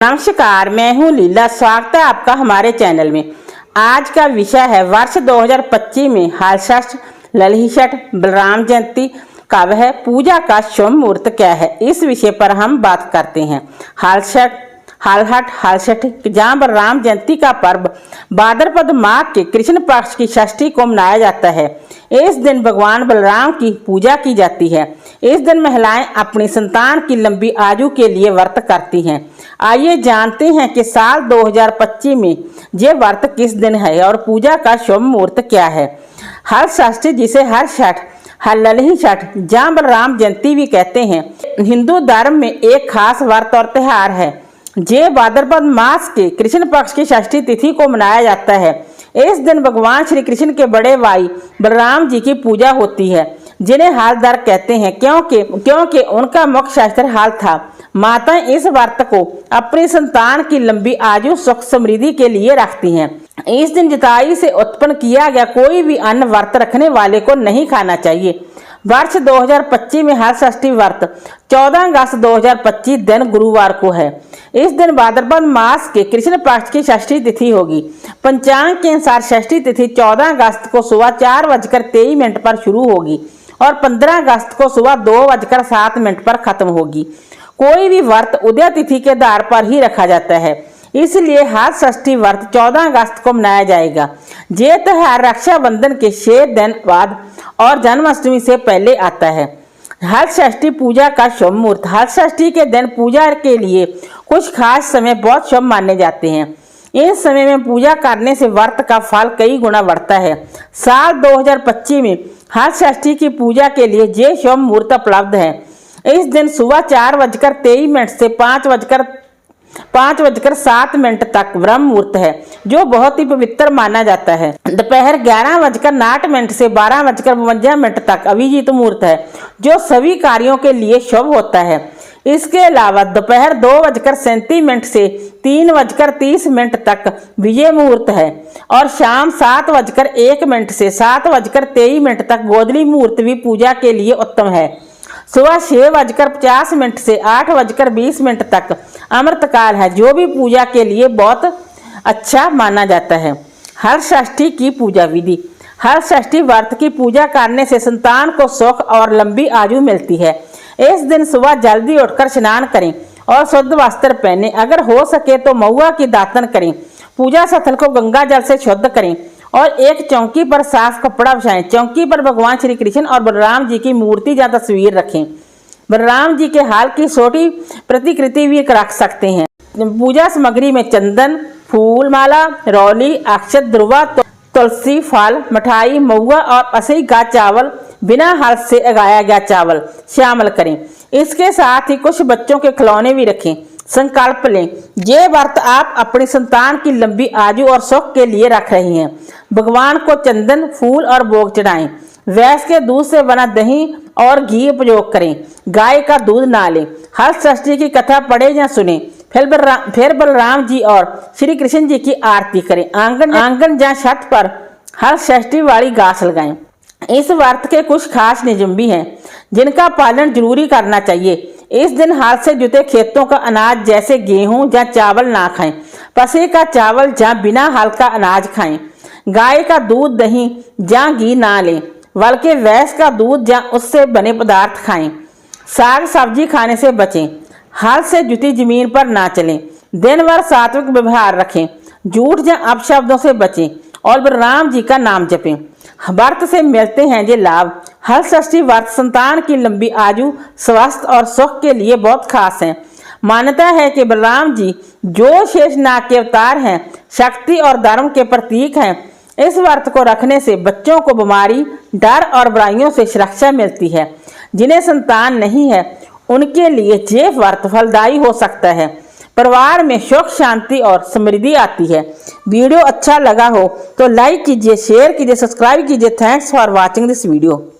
नमस्कार, मैं हूं लीला। स्वागत है आपका हमारे चैनल में। आज का विषय है वर्ष 2025 में हलषष्ठ, ललित, बलराम जयंती कब है, पूजा का शुभ मुहूर्त क्या है। इस विषय पर हम बात करते हैं। हलषष्ठ जहाँ बलराम जयंती का पर्व भाद्रपद माह के कृष्ण पक्ष की षष्ठी को मनाया जाता है। इस दिन भगवान बलराम की पूजा की जाती है। इस दिन महिलाएं अपनी संतान की लंबी आयु के लिए व्रत करती हैं। आइए जानते हैं कि साल 2025 में ये व्रत किस दिन है और पूजा का शुभ मुहूर्त क्या है। हलषष्ठी, जिसे हलषठ, ललित छठ, जहाँ बलराम जयंती भी कहते हैं, हिंदू धर्म में एक खास व्रत और त्योहार है। ये भाद्रपद मास के कृष्ण पक्ष की षष्ठी तिथि को मनाया जाता है। इस दिन भगवान श्री कृष्ण के बड़े भाई बलराम जी की पूजा होती है, जिन्हें हलधर कहते हैं, क्योंकि उनका मुख्य शास्त्र हल था। माताएं इस व्रत को अपनी संतान की लंबी आयु, सुख, समृद्धि के लिए रखती हैं। इस दिन जुताई से उत्पन्न किया गया कोई भी अन्न व्रत रखने वाले को नहीं खाना चाहिए। वर्ष 2025 में हलषष्ठी व्रत 14 अगस्त 2025 दिन गुरुवार को है। इस दिन भाद्रपद मास के कृष्ण पक्ष की षष्ठी तिथि होगी। पंचांग के अनुसार षष्ठी तिथि 14 अगस्त को सुबह 4:23 पर शुरू होगी और 15 अगस्त को सुबह 2:07 पर खत्म होगी। कोई भी व्रत उदय तिथि के आधार पर ही रखा जाता है, इसलिए हलषष्ठी व्रत 14 अगस्त को मनाया जाएगा। ये त्योहार रक्षाबंधन के 6 दिन बाद और जन्माष्टमी से पहले आता है। हलषष्ठी पूजा का शुभ मुहूर्त। हलषष्ठी के दिन पूजा के लिए कुछ खास समय बहुत शुभ माने जाते हैं। इस समय में पूजा करने से व्रत का फल कई गुना बढ़ता है। साल 2025 में हलषष्ठी की पूजा के लिए ये शुभ मुहूर्त उपलब्ध है। इस दिन सुबह 4:23 से 5:07 तक ब्रह्म मुहूर्त है, जो बहुत ही पवित्र माना जाता है। दोपहर 11:08 से 12:52 तक अभिजीत मुहूर्त है, जो सभी कार्यों के लिए शुभ होता है। इसके अलावा दोपहर 2:37 से 3:30 तक विजय मुहूर्त है और शाम 7:01 से 7:23 तक गोधली मुहूर्त भी पूजा के लिए उत्तम है। सुबह 6:50 से 8:20 तक अमृतकाल है, जो भी पूजा के लिए बहुत अच्छा माना जाता है। हलषष्ठी की पूजा विधि। हलषष्ठी व्रत की पूजा करने से संतान को सुख और लंबी आयु मिलती है। इस दिन सुबह जल्दी उठकर स्नान करें और शुद्ध वस्त्र पहने। अगर हो सके तो महुआ की दातन करें। पूजा स्थल को गंगा जल से शुद्ध करें और एक चौकी पर साफ कपड़ा बिछाएं। चौकी पर भगवान श्री कृष्ण और बलराम जी की मूर्ति या तस्वीर रखें। बलराम जी के हाल की छोटी प्रतिकृति भी रख सकते हैं। पूजा सामग्री में चंदन, फूल माला, रौली, अक्षत, ध्रुवा, तुलसी, फल, मिठाई, महुआ और असई का चावल, बिना हल से उगाया गया चावल शामिल करें। इसके साथ ही कुछ बच्चों के खिलौने भी रखें। संकल्प लें, ये व्रत आप अपनी संतान की लंबी आयु और सुख के लिए रख रही हैं। भगवान को चंदन, फूल और भोग चढ़ाएं। भैंस के दूध से बना दही और घी उपयोग करें। गाय का दूध ना लें। हलषष्ठी की कथा पढ़े या सुने। फिर बलराम जी और श्री कृष्ण जी की आरती करें। आंगन या छत पर हलषष्ठी वाली घास लगाएं। इस व्रत के कुछ खास नियम भी हैं, जिनका पालन जरूरी करना चाहिए। इस दिन हाथ से जुते खेतों का अनाज जैसे गेहूं या चावल ना खाएं। पसे का चावल या बिना हल का अनाज खाएं। गाय का दूध, दही या घी ना लें, बल्कि भैंस का दूध या उससे बने पदार्थ खाएं। साग सब्जी खाने से बचें। हाथ से जुती जमीन पर ना चलें। दिन भर सात्विक व्यवहार रखें। झूठ या अपशब्दों से बचें और बलराम जी का नाम जपें। व्रत से मिलते हैं ये लाभ। हलषष्ठी व्रत संतान की लंबी आयु, स्वास्थ्य और सुख के लिए बहुत खास है। मान्यता है कि बलराम जी, जो शेषनाग के अवतार हैं, शक्ति और धर्म के प्रतीक हैं। इस व्रत को रखने से बच्चों को बीमारी, डर और बुराइयों से सुरक्षा मिलती है। जिन्हें संतान नहीं है, उनके लिए ये व्रत फलदायी हो सकता है। परिवार में सुख, शांति और समृद्धि आती है। वीडियो अच्छा लगा हो तो लाइक कीजिए, शेयर कीजिए, सब्सक्राइब कीजिए। Thanks for watching this video.